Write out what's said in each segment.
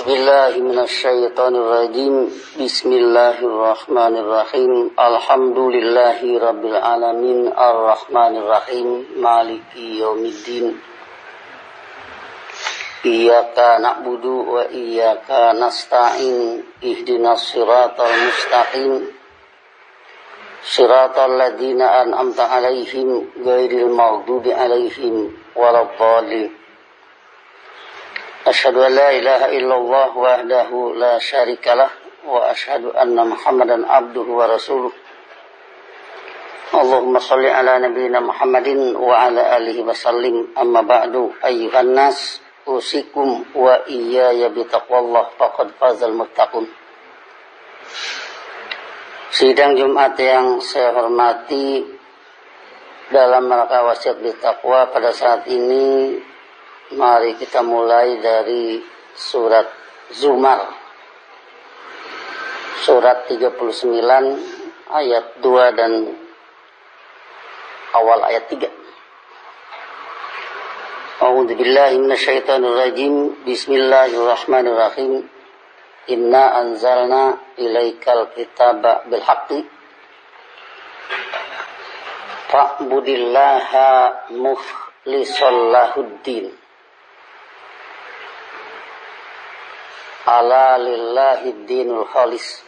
billahi minasyaitonir rajim. Bismillahirrahmanirrahim. Alhamdulillahi rabbil alamin arrahmanir rahim maliki yaumiddin. Iyyaka na'budu wa iyyaka nasta'in. Ihdinas siratal mustaqim. Siratal ladzina an'amta 'alaihim ghairil maghdubi 'alaihim waladdallin. Asyhadu an la ilaha illallah wahdahu la syarikalah wa asyhadu anna Muhammadan abduhu wa rasuluh. Allahumma shalli ala nabiyyina Muhammadin wa ala alihi wa sallim. Amma ba'du, ayyuhan nas, usikum wa iyaya bitaqwallah faqad fazal muttaqun. Sidang Jumat yang saya hormati, dalam rangka wasiat bertakwa pada saat ini, mari kita mulai dari surat Zumar, surat 39 ayat 2 dan awal ayat 3. A'udzubillahi minasyaitonir rajim. Bismillahirrahmanirrahim. Inna anzalna ilaikal kitaba bil haqqi fa'budillaha mukhlishan lahuddin. Ala lillahi dinul khalis.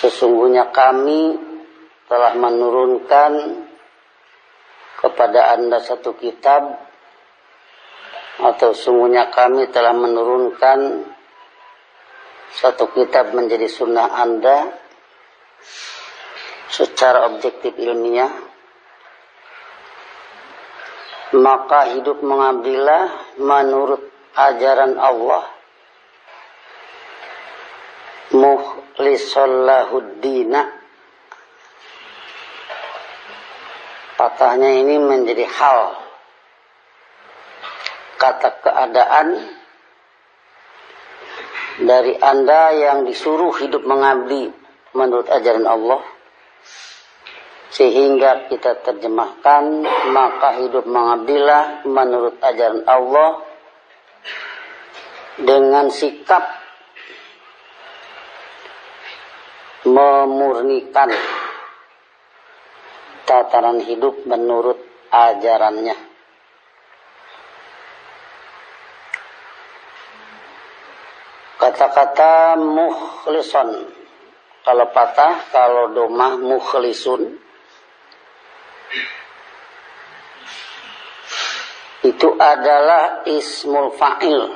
Sesungguhnya kami telah menurunkan kepada Anda satu kitab, atau sesungguhnya kami telah menurunkan satu kitab menjadi sunnah Anda secara objektif ilmiah. Maka hidup mengabdilah menurut ajaran Allah, mukhlishan lahuddina. Patahnya ini menjadi hal, kata keadaan dari Anda yang disuruh hidup mengabdi menurut ajaran Allah, sehingga kita terjemahkan, maka hidup mengabdilah menurut ajaran Allah dengan sikap memurnikan tataran hidup menurut ajarannya. Kata-kata mukhlison, kalau patah, kalau domah mukhlisun, itu adalah ismul fa'il,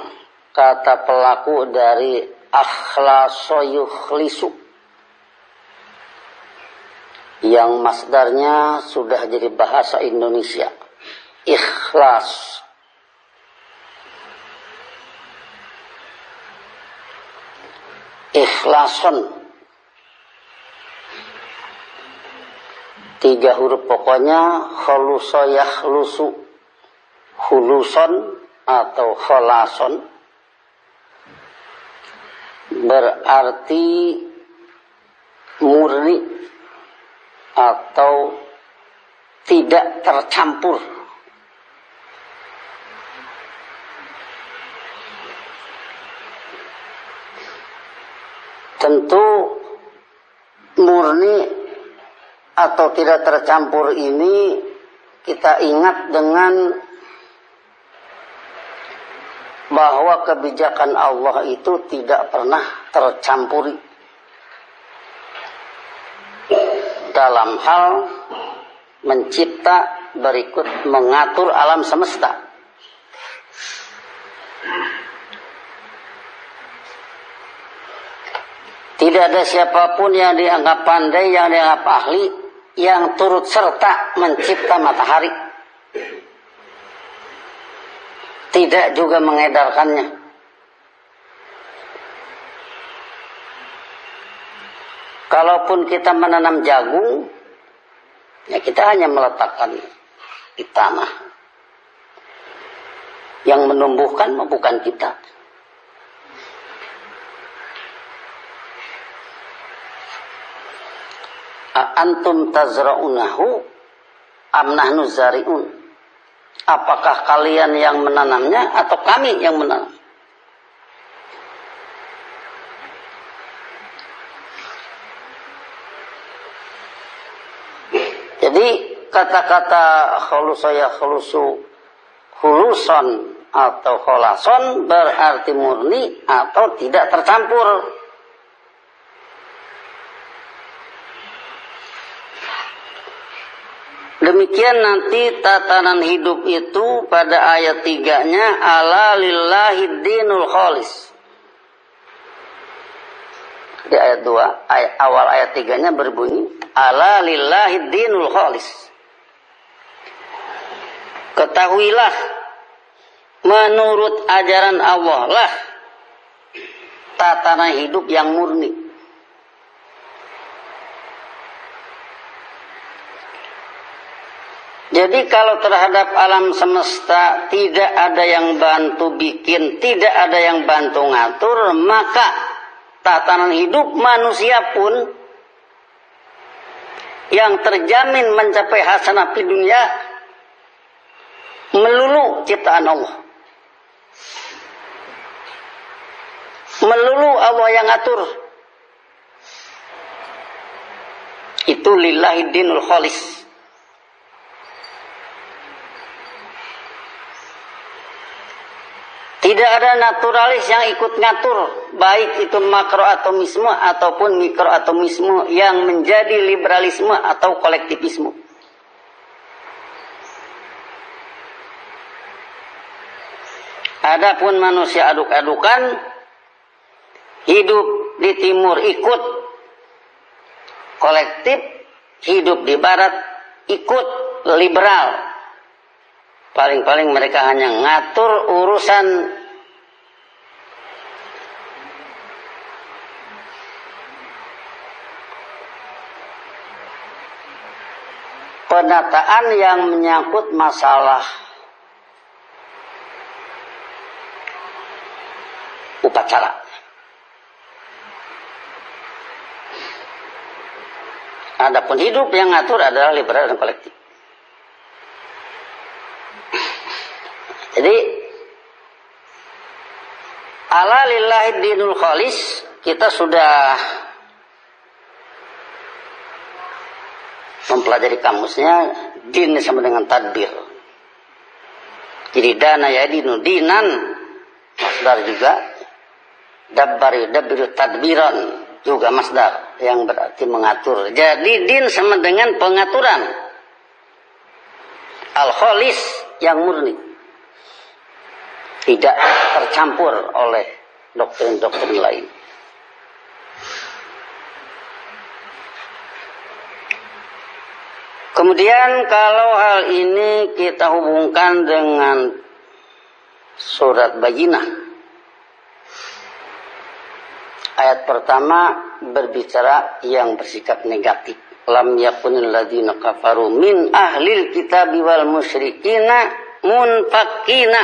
kata pelaku dari akhlasa yukhlisu, yang masdarnya sudah jadi bahasa Indonesia, ikhlas. Ikhlason, 3 huruf pokoknya, khulusa yakhlusu, khuluson atau kholason, berarti murni atau tidak tercampur. Tentu murni atau tidak tercampur ini kita ingat dengan bahwa kebijakan Allah itu tidak pernah tercampuri dalam hal mencipta, berikut mengatur alam semesta. Tidak ada siapapun yang dianggap pandai, yang dianggap ahli, yang turut serta mencipta matahari. Tidak juga mengedarkannya. Kalaupun kita menanam jagung, ya kita hanya meletakkan di tanah. Yang menumbuhkan bukan kita. Antum tazra'unahu am nahnu zari'un. Apakah kalian yang menanamnya atau kami yang menanam? Jadi kata-kata huluson atau kholason berarti murni atau tidak tercampur. Demikian nanti tatanan hidup itu pada ayat 3-nya ala lillahi dinul kholis. Di ayat 2, awal ayat 3-nya berbunyi ala lillahi dinul kholis. Ketahuilah menurut ajaran Allah lah tatanan hidup yang murni. Jadi kalau terhadap alam semesta tidak ada yang bantu bikin, tidak ada yang bantu ngatur, maka tatanan hidup manusia pun yang terjamin mencapai hasanah di dunia melulu ciptaan Allah. Melulu Allah yang ngatur. Itu lillahi dinul kholis. Tidak ada naturalis yang ikut ngatur, baik itu makroatomisme ataupun mikroatomisme yang menjadi liberalisme atau kolektivisme. Adapun manusia aduk-adukan, hidup di timur ikut kolektif, hidup di barat ikut liberal. Paling-paling mereka hanya ngatur urusan penataan yang menyangkut masalah upacara. Adapun hidup yang ngatur adalah liberal dan kolektif. Jadi ala lillahi dinul kholis, kita sudah mempelajari kamusnya. Din sama dengan tadbir. Jadi dana ya dinu dinan, masdar juga. Dabbar yudabbiru tadbiran juga masdar yang berarti mengatur. Jadi din sama dengan pengaturan. Al kholis yang murni, tidak tercampur oleh doktrin-doktrin lain. Kemudian kalau hal ini kita hubungkan dengan surat Bayyinah. Ayat pertama berbicara yang bersikap negatif. Lam yakunil ladzina kafaru min ahlil kitabi wal musyrikina munfakina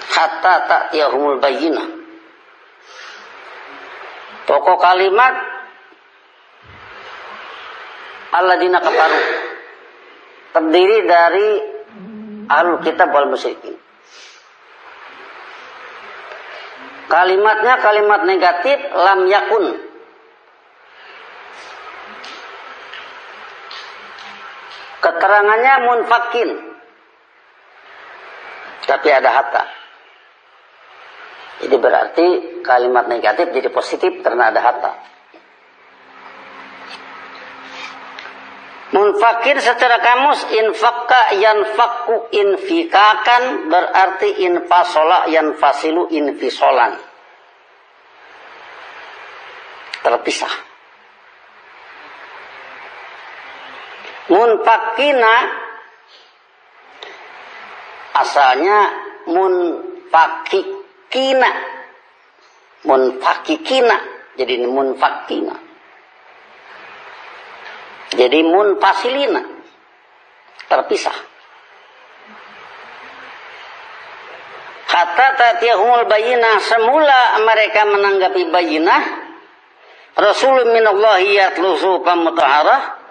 hatta ta'tiyahumul bayyinah. Pokok kalimat alladzina kafaru terdiri dari ahlul kitab wal musyrikin. Kalimatnya kalimat negatif, lam yakun. Keterangannya munfakin, tapi ada hatta. Jadi berarti kalimat negatif jadi positif karena ada hatta. Munfakir secara kamus infakka yanfakku infikakan berarti infasola yanfasilu infisolan. Terpisah. Munfakina asalnya munfakikina. Munfakikina jadi munfakina. Jadi munfasilina, terpisah. Hatta ta'tiyahumul bayyinah, semula mereka menanggapi bayyinah, Rasulun minallahi yatlu suhufan mutahharah,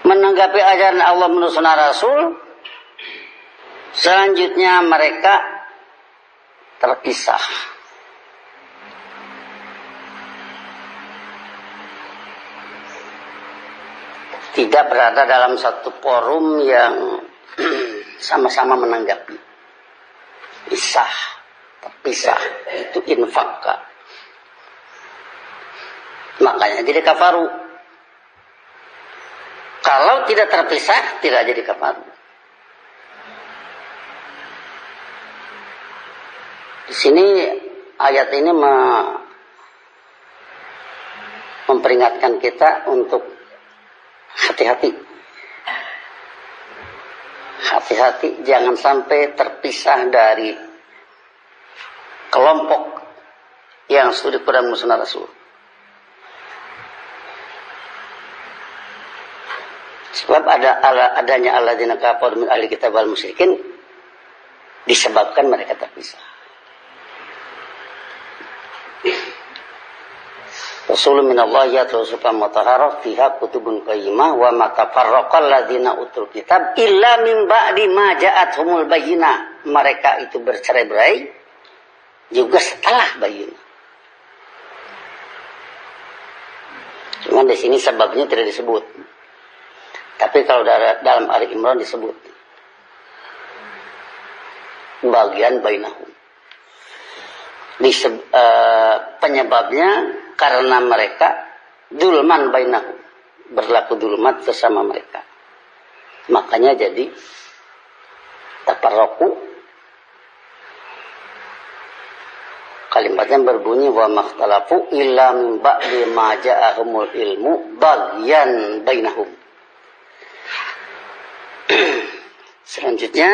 menanggapi ajaran Allah menurut sunnah Rasul, selanjutnya mereka terpisah. Tidak berada dalam satu forum yang sama-sama menanggapi. Terpisah. Itu infaka. Makanya jadi kafaru. Kalau tidak terpisah, tidak jadi kafaru. Di sini ayat ini memperingatkan kita untuk hati-hati. Hati-hati jangan sampai terpisah dari kelompok yang studi Quran Sunnah Rasul. Sebab adanya alladzina kafaru min ahli kitab wal musyrikin disebabkan mereka terpisah. Rasulun minallah yatlu sufa mutahharah fiha kutubun qayyimah wa ma tafarraqal ladzina utul kitab illa min ba'di ma ja'athumul bayyinah. Mereka itu bercerai-berai juga setelah bayyinah. Cuman di sini sebabnya tidak disebut. Tapi kalau dalam Ali Imran disebut bagian bainahum. Penyebabnya karena mereka dulman bainahum, berlaku dulmat bersama mereka. Makanya jadi tafarraqu. Kalimatnya berbunyi wa makhtalafu illa min ba'di ma ja'ahumul ilmu bagian bainahum. Selanjutnya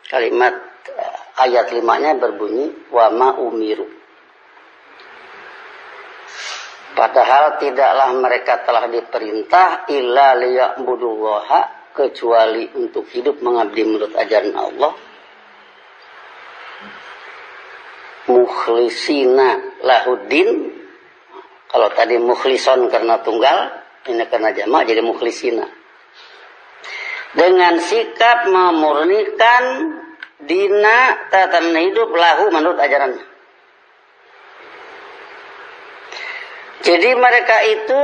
kalimat ayat 5-nya berbunyi wa ma umiru. Padahal tidaklah mereka telah diperintah illa liya'budullaha, kecuali untuk hidup mengabdi menurut ajaran Allah, mukhlisina lahuddin. Kalau tadi mukhlison karena tunggal, ini karena jamak jadi mukhlisina. Dengan sikap memurnikan dina tatanan hidup lahu menurut ajarannya. Jadi mereka itu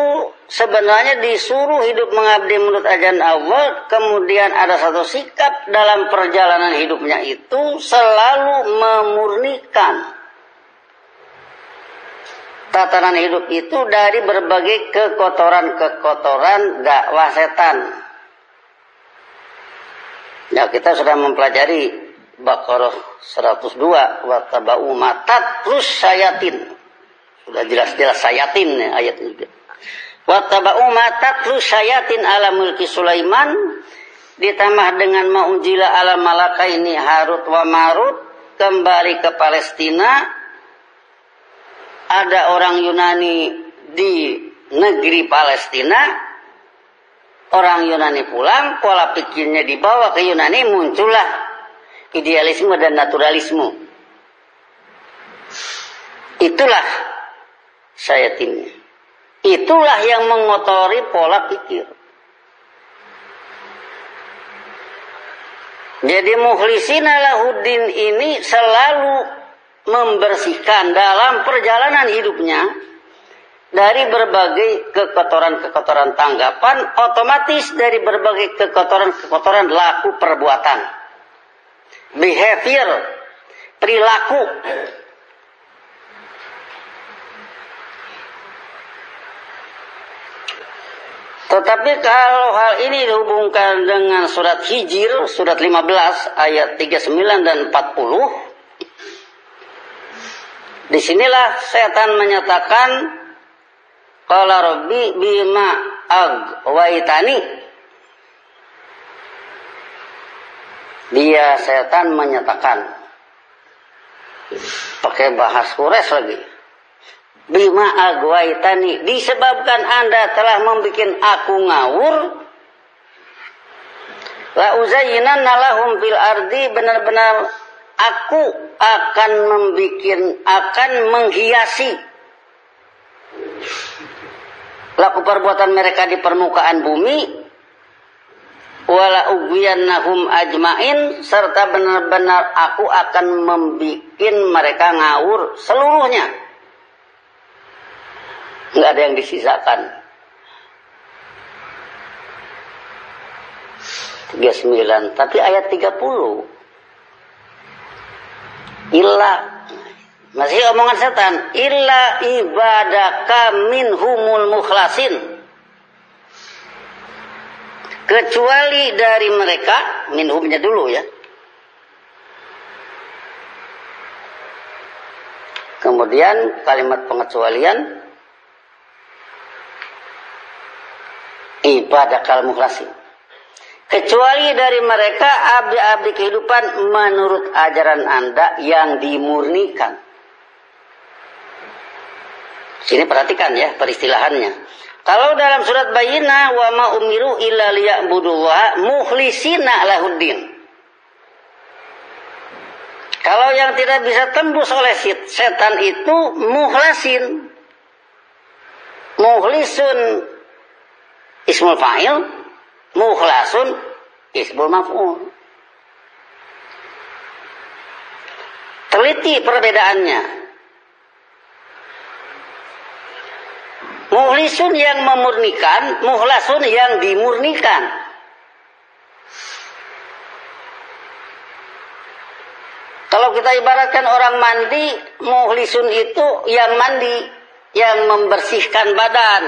sebenarnya disuruh hidup mengabdi menurut ajaran Allah, kemudian ada satu sikap dalam perjalanan hidupnya itu selalu memurnikan tatanan hidup itu dari berbagai kekotoran-kekotoran dakwah setan. Ya, kita sudah mempelajari Baqarah 102 wa tabau matat plus sayatin. Sudah jelas-jelas sayatin ya, ayat ini. Wa tabau matat plus sayatin ala mulki Sulaiman, ditambah dengan ma'unjila ala malaka ini Harut wa Marut, kembali ke Palestina. Ada orang Yunani di negeri Palestina, orang Yunani pulang, pola pikirnya dibawa ke Yunani, muncullah idealisme dan naturalisme. Itulah sayatinnya. Itulah yang mengotori pola pikir. Jadi mukhlisina lahuddin ini selalu membersihkan dalam perjalanan hidupnya dari berbagai kekotoran-kekotoran tanggapan, otomatis dari berbagai kekotoran-kekotoran laku perbuatan, behavior, perilaku. Tetapi kalau hal ini dihubungkan dengan surat Hijr, surat 15 ayat 39 dan 40, disinilah setan menyatakan qala rabbi bima aghwaytani. Dia setan menyatakan pakai bahasa Quraisy lagi. Bima aghwaytani, disebabkan Anda telah membuat aku ngawur. La uzayyinanna lahum fil ardi, benar-benar aku akan menghiasi laku perbuatan mereka di permukaan bumi wala ughwiyannahum ajmain, serta benar-benar aku akan membikin mereka ngawur seluruhnya. Enggak ada yang disisakan. 39, tapi ayat 30. Illa, masih omongan setan, illa ibadaka minhumul mukhlasin. Kecuali dari mereka, minhumnya dulu ya. Kemudian kalimat pengecualian, ibadakal mukhlasin. Kecuali dari mereka abdi-abdi kehidupan menurut ajaran Anda yang dimurnikan. Sini perhatikan ya peristilahannya. Kalau dalam surat Bayyinah, wa ma umiru illa liya'budullaha mukhlishina lahuddin. Kalau yang tidak bisa tembus oleh setan itu mukhlasin. Mukhlisun ismul fa'il, mukhlasun ismul maf'ul. Teliti perbedaannya. Mukhlisun yang memurnikan, mukhlasun yang dimurnikan. Kalau kita ibaratkan orang mandi, mukhlisun itu yang mandi, yang membersihkan badan.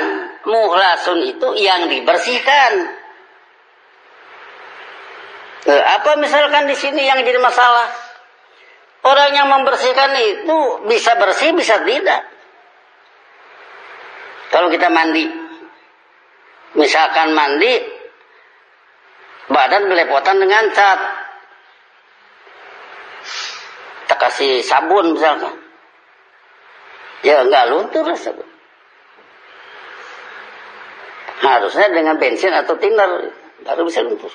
Mukhlasun itu yang dibersihkan. Apa misalkan di sini yang jadi masalah? Orang yang membersihkan itu bisa bersih, bisa tidak. Kalau kita mandi, misalkan mandi, badan belepotan dengan cat, kita kasih sabun misalkan, ya nggak luntur lah sabun. Harusnya dengan bensin atau thinner baru bisa luntur.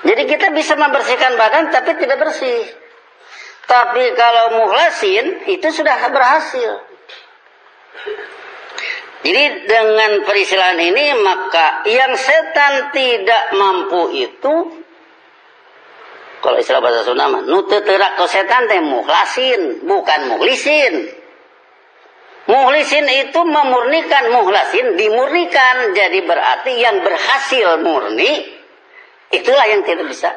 Jadi kita bisa membersihkan badan tapi tidak bersih. Tapi kalau mukhlasin itu sudah berhasil. Jadi dengan peristilahan ini maka yang setan tidak mampu itu, kalau istilah bahasa Sunda mah nuteterak ke setan teh mukhlasin, bukan mukhlisin. Mukhlisin itu memurnikan, mukhlasin dimurnikan. Jadi berarti yang berhasil murni itulah yang tidak bisa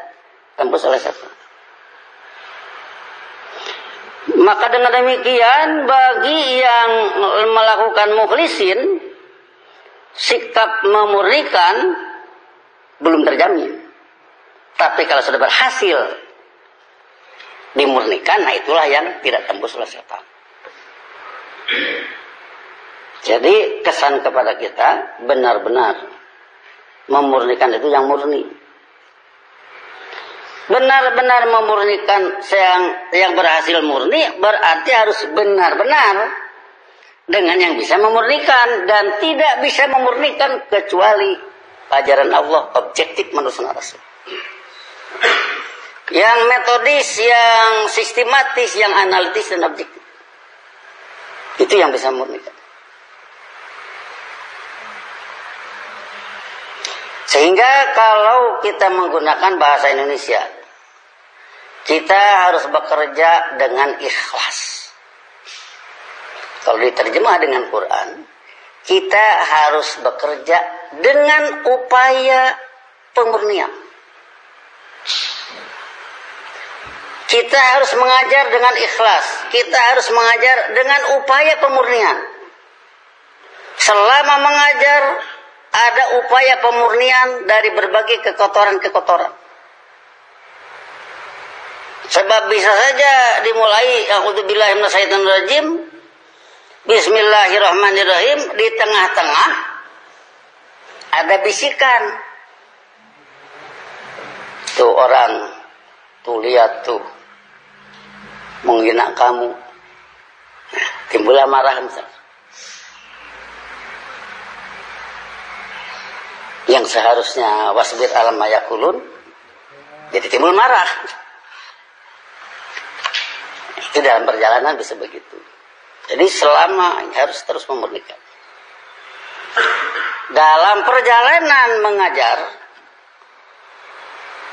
tembus oleh setan. Maka dengan demikian bagi yang melakukan mukhlisin, sikap memurnikan belum terjamin. Tapi kalau sudah berhasil dimurnikan, nah itulah yang tidak tembus oleh setan. Jadi kesan kepada kita benar-benar memurnikan itu yang murni. Benar-benar memurnikan yang berhasil murni berarti harus benar-benar dengan yang bisa memurnikan, dan tidak bisa memurnikan kecuali ajaran Allah, objektif menurut sunnah Rasul. Yang metodis, yang sistematis, yang analitis dan objektif. Itu yang bisa memurnikan. Sehingga kalau kita menggunakan bahasa Indonesia, kita harus bekerja dengan ikhlas. Kalau diterjemah dengan Quran, kita harus bekerja dengan upaya pemurnian. Kita harus mengajar dengan ikhlas. Kita harus mengajar dengan upaya pemurnian. Selama mengajar, ada upaya pemurnian dari berbagai kekotoran-kekotoran. Sebab bisa saja dimulai a'udzubillahi minasyaitonir rajim, bismillahirrahmanirrahim, di tengah-tengah ada bisikan. Tuh orang, tuh lihat tuh, menghina kamu. Nah, timbullah marah misalnya. Yang seharusnya wasbir alam mayakulun, jadi timbul marah. Itu dalam perjalanan bisa begitu. Jadi selama harus terus memurnikan. dalam perjalanan mengajar,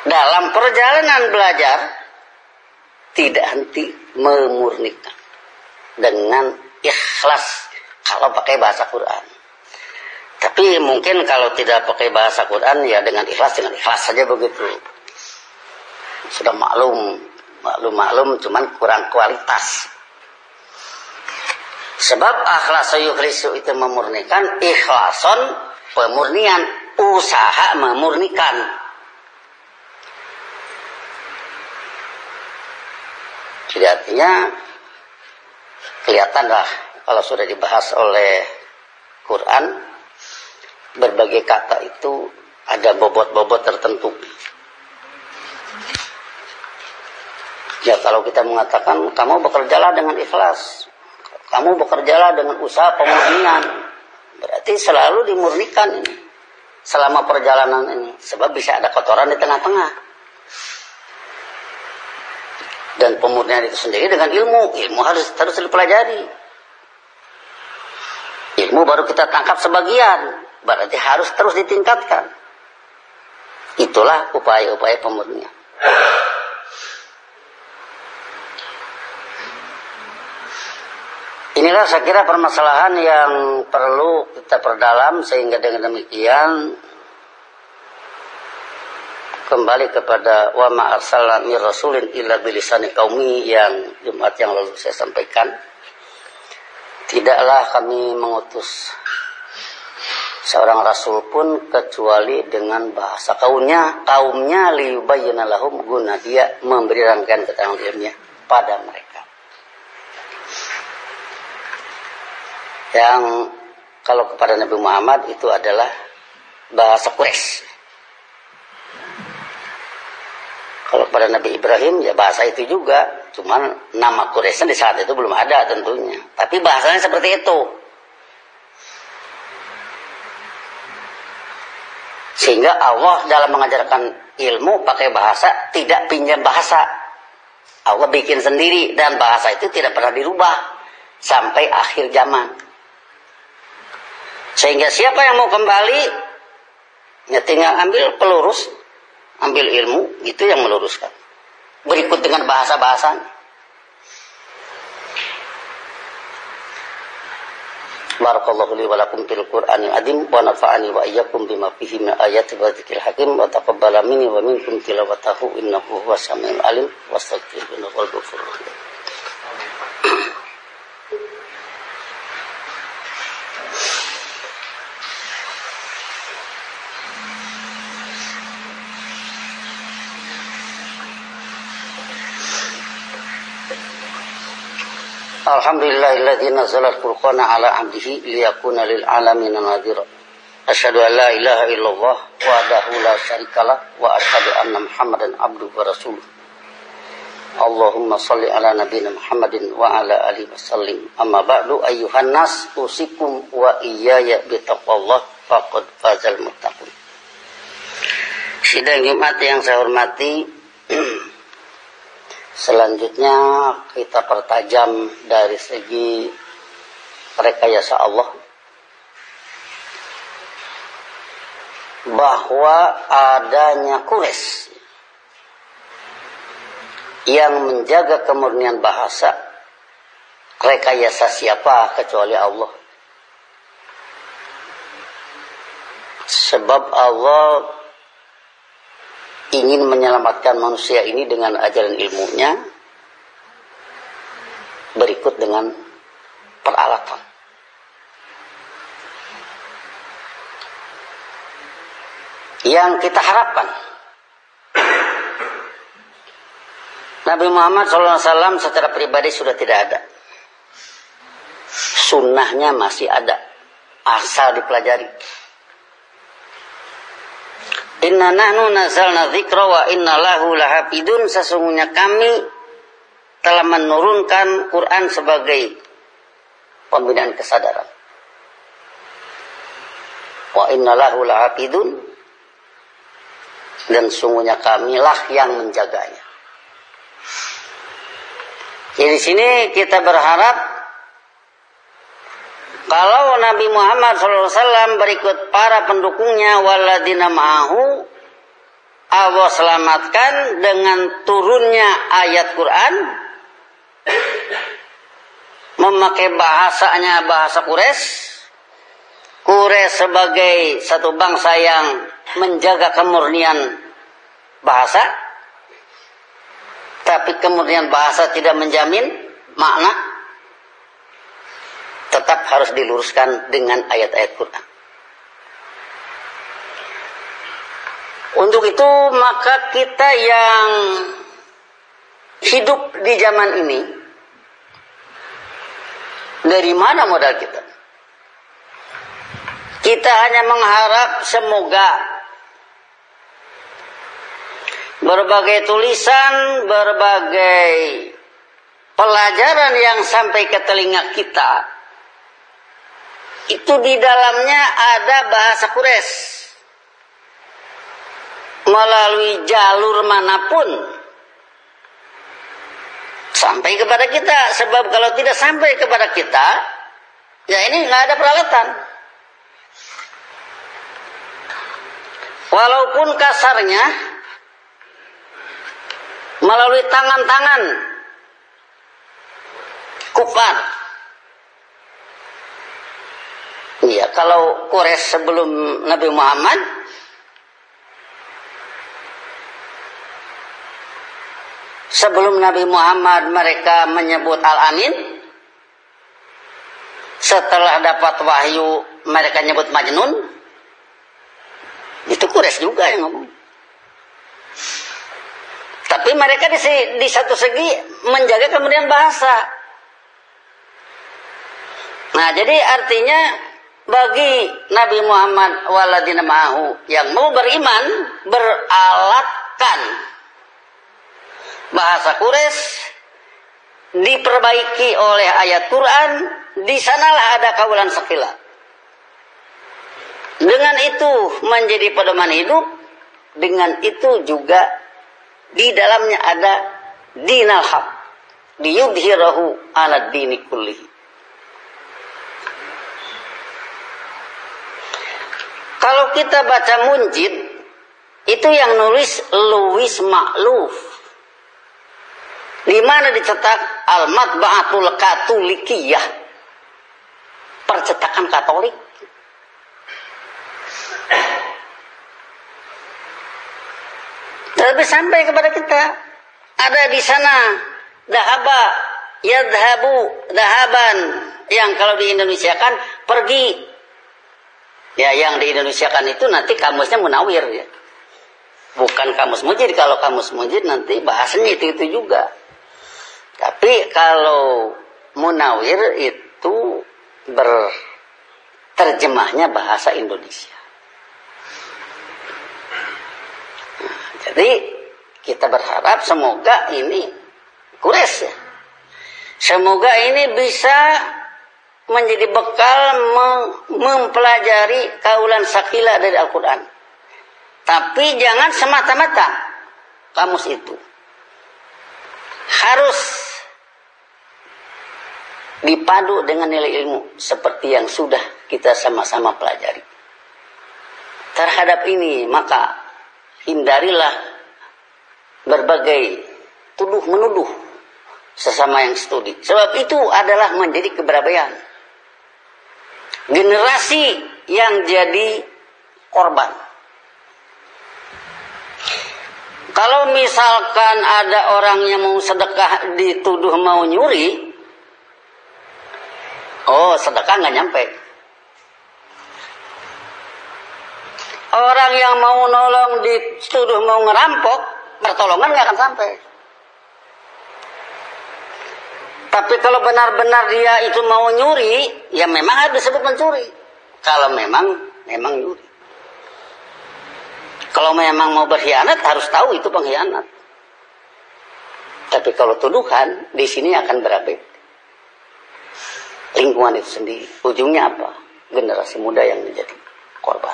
dalam perjalanan belajar, tidak henti memurnikan dengan ikhlas kalau pakai bahasa Quran. Tapi mungkin kalau tidak pakai bahasa Quran ya dengan ikhlas saja begitu. Sudah maklum cuman kurang kualitas. Sebab akhlasu yukhlisu itu memurnikan, ikhlason pemurnian, usaha memurnikan. Jadi artinya kelihatanlah kalau sudah dibahas oleh Quran, berbagai kata itu ada bobot-bobot tertentu. Ya kalau kita mengatakan kamu bekerjalah dengan ikhlas, kamu bekerjalah dengan usaha pemurnian, berarti selalu dimurnikan ini selama perjalanan ini, sebab bisa ada kotoran di tengah-tengah. Dan pemurnian itu sendiri dengan ilmu harus terus dipelajari. Ilmu baru kita tangkap sebagian, berarti harus terus ditingkatkan. Itulah upaya-upaya pemurnian. Inilah saya kira permasalahan yang perlu kita perdalam, sehingga dengan demikian kembali kepada wa ma arsalna mir rasulin illa bilisani qaumi yang Jumat yang lalu saya sampaikan. Tidaklah kami mengutus seorang rasul pun kecuali dengan bahasa kaumnya liyubayyana lahum, guna dia memberi rangkaian keterangan ilmiah pada mereka. Yang kalau kepada Nabi Muhammad itu adalah bahasa Quraisy. Kalau kepada Nabi Ibrahim ya bahasa itu juga, cuman nama Quraisy di saat itu belum ada tentunya. Tapi bahasanya seperti itu. Sehingga Allah dalam mengajarkan ilmu pakai bahasa tidak pinjam bahasa. Allah bikin sendiri, dan bahasa itu tidak pernah dirubah sampai akhir zaman. Sehingga siapa yang mau kembali ya tinggal ambil pelurus, ambil ilmu, itu yang meluruskan. Berikut dengan bahasa-bahasanya. Barakallahu li wa lakum fil Qur'anil azim wa nafa'ani wa iyyakum bima fihi min ayati wa dzikril hakim wa taqabbala minni wa minkum tilawatahu innahu huwas samiul alim wastaghfiruhu wal ghafurur rahim. Alhamdulillahilladzi nazzala al-furqana ala 'abdihi liyakuna lil 'alamina nadhira. Asyhadu an la ilaha illallah wahdahu la syarikalah wa asyhadu anna Muhammadan abduhu wa rasuluh. Allahumma shalli ala nabiyyina Muhammadin wa ala alihi wasallim. Amma ba'du ayyuhan nas usikum wa iyaya bitaqwallah faqad fazal muttaqun. Sidang Jumat yang saya hormati, selanjutnya kita pertajam dari segi rekayasa Allah, bahwa adanya Quraisy yang menjaga kemurnian bahasa, rekayasa siapa kecuali Allah. Sebab Allah ingin menyelamatkan manusia ini dengan ajaran ilmunya, berikut dengan peralatan. Yang kita harapkan Nabi Muhammad SAW secara pribadi sudah tidak ada, sunnahnya masih ada, asal dipelajari. Inna nahnu nazalna dzikra wa inna lahu lahafidun, sesungguhnya kami telah menurunkan Quran sebagai pembinaan kesadaran. Wa inna lahu lahafidun, dan sungguhnya kamilah yang menjaganya. Jadi di sini kita berharap Kalau Nabi Muhammad SAW berikut para pendukungnya waladina ma'ahu, Allah selamatkan dengan turunnya ayat Quran, memakai bahasanya bahasa Quraisy. Quraisy sebagai satu bangsa yang menjaga kemurnian bahasa, tapi kemudian bahasa tidak menjamin makna, tetap harus diluruskan dengan ayat-ayat Quran. Untuk itu maka kita yang hidup di zaman ini, dari mana modal kita? Kita hanya mengharap semoga berbagai tulisan, berbagai pelajaran yang sampai ke telinga kita, itu di dalamnya ada bahasa Quraisy melalui jalur manapun sampai kepada kita. Sebab kalau tidak sampai kepada kita, ya ini nggak ada peralatan. Walaupun kasarnya melalui tangan-tangan kufar. Iya, kalau Quraisy sebelum Nabi Muhammad, sebelum Nabi Muhammad mereka menyebut Al-Amin. Setelah dapat wahyu mereka nyebut Majnun. Itu Quraisy juga yang ngomong. Tapi mereka di satu segi menjaga kemudian bahasa. Nah, jadi artinya bagi Nabi Muhammad waladina ma'ahu yang mau beriman, beralatkan bahasa Quraisy, diperbaiki oleh ayat Quran, di sanalah ada kaulan sakila. Dengan itu menjadi pedoman hidup, dengan itu juga di dalamnya ada dinal haq, liyudhhirahu ala dini kullihi. Kalau kita baca Munjid, itu yang nulis Louis Ma'luf, di mana dicetak Al-Matba'atul Katolikiyah, percetakan Katolik. Tapi sampai kepada kita, ada di sana dahaba, yadhabu, dahaban, yang kalau di Indonesia kan pergi. Ya, yang di Indonesia kan itu nanti kamusnya Munawir ya. Bukan kamus Mujid. Kalau kamus Mujid nanti bahasanya itu juga. Tapi kalau Munawir itu berterjemahnya bahasa Indonesia. Jadi kita berharap semoga ini Quraisy ya. Semoga ini bisa menjadi bekal mempelajari kaulan sakila dari Al-Quran. Tapi jangan semata-mata kamus itu. Harus dipadu dengan nilai ilmu seperti yang sudah kita sama-sama pelajari. Terhadap ini maka hindarilah berbagai tuduh-menuduh sesama yang studi. Sebab itu adalah menjadi keberabaian. Generasi yang jadi korban. Kalau misalkan ada orang yang mau sedekah dituduh mau nyuri, oh sedekah nggak nyampe. Orang yang mau nolong dituduh mau ngerampok, pertolongan nggak akan sampai. Tapi kalau benar-benar dia itu mau nyuri, ya memang harus disebut mencuri. Kalau memang nyuri. Kalau memang mau berkhianat, harus tahu itu pengkhianat. Tapi kalau tuduhan, di sini akan berabe. Lingkungan itu sendiri. Ujungnya apa? Generasi muda yang menjadi korban.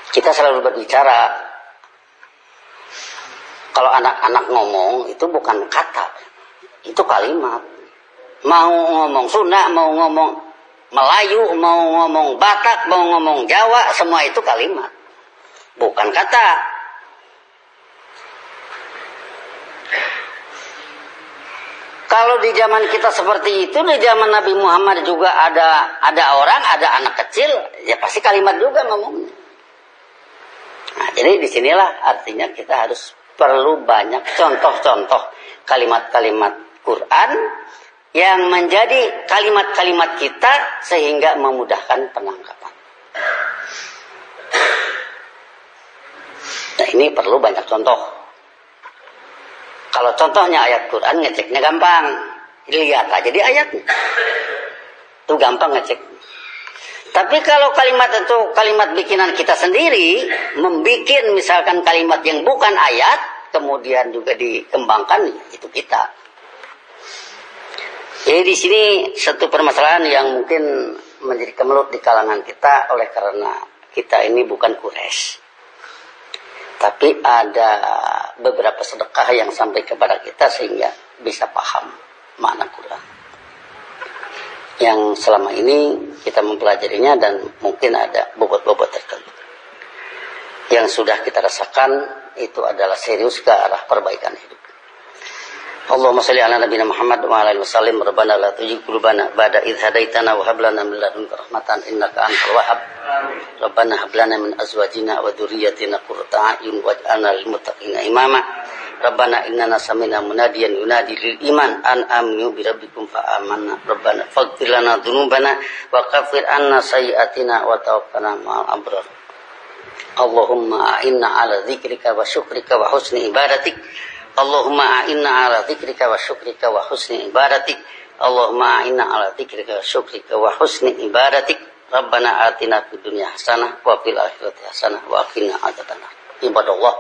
Kita selalu berbicara, kalau anak-anak ngomong itu bukan kata, itu kalimat. Mau ngomong Sunda, mau ngomong Melayu, mau ngomong Batak, mau ngomong Jawa, semua itu kalimat. Bukan kata. Kalau di zaman kita seperti itu, di zaman Nabi Muhammad juga ada orang, ada anak kecil, ya pasti kalimat juga ngomongnya. Nah, jadi disinilah artinya kita harus perlu banyak contoh-contoh kalimat-kalimat Quran yang menjadi kalimat-kalimat kita sehingga memudahkan penangkapan. Nah, ini perlu banyak contoh. Kalau contohnya ayat Quran, ngeceknya gampang. Lihat aja di ayatnya. Itu gampang ngecek. Tapi kalau kalimat itu kalimat bikinan kita sendiri, membikin misalkan kalimat yang bukan ayat, kemudian juga dikembangkan, itu kita. Jadi di sini satu permasalahan yang mungkin menjadi kemelut di kalangan kita oleh karena kita ini bukan Quraisy. Tapi ada beberapa sedekah yang sampai kepada kita sehingga bisa paham makna Quran. Yang selama ini kita mempelajarinya dan mungkin ada bobot-bobot tertentu. Yang sudah kita rasakan itu adalah serius ke arah perbaikan hidup. Allahumma salli ala nabiyina Muhammad wa ala alihi wasallim. Rabbana la tuzigh qulubana ba'da idh hadaitana wa hab lana min ladunka rahmatan innaka antal wahhab. Rabbana hab lana min azwajina wa dhurriyyatina qurrata a'yun waj'alna lil muttaqina imama. Rabbana innana sami'na munadiyan yunadi lil iman an aminu bi rabbikum fa amanna. Rabbana faghfir lana dhunubana wa kaffir anna sayyi'atina wa tawaffana ma'al abrar. Allahumma a'inna ala dzikrika wa syukrika wa husni ibadatik. Allahumma a'inna ala dzikrika wa syukrika wa husni ibadatik. Allahumma a'inna ala dzikrika wa syukrika wa husni ibadatik. Rabbana atina fid dunya hasanah wa fil akhirati hasanah wa qina adzabannar. Ibadallah,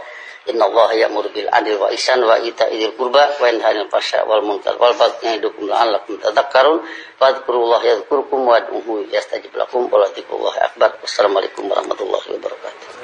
innallaha ya'muru bil adli wa ihsan wa ita'i dzil qurba wa yanha 'anil fahsya'i wal munkar wal baghi ya'idukum la'allakum tadhakkarun. Fadhkurullaha yadhkurkum wa ud'uhu yastajib lakum wa la dzikrullahi akbar. Wassalamualaikum warahmatullahi wabarakatuh.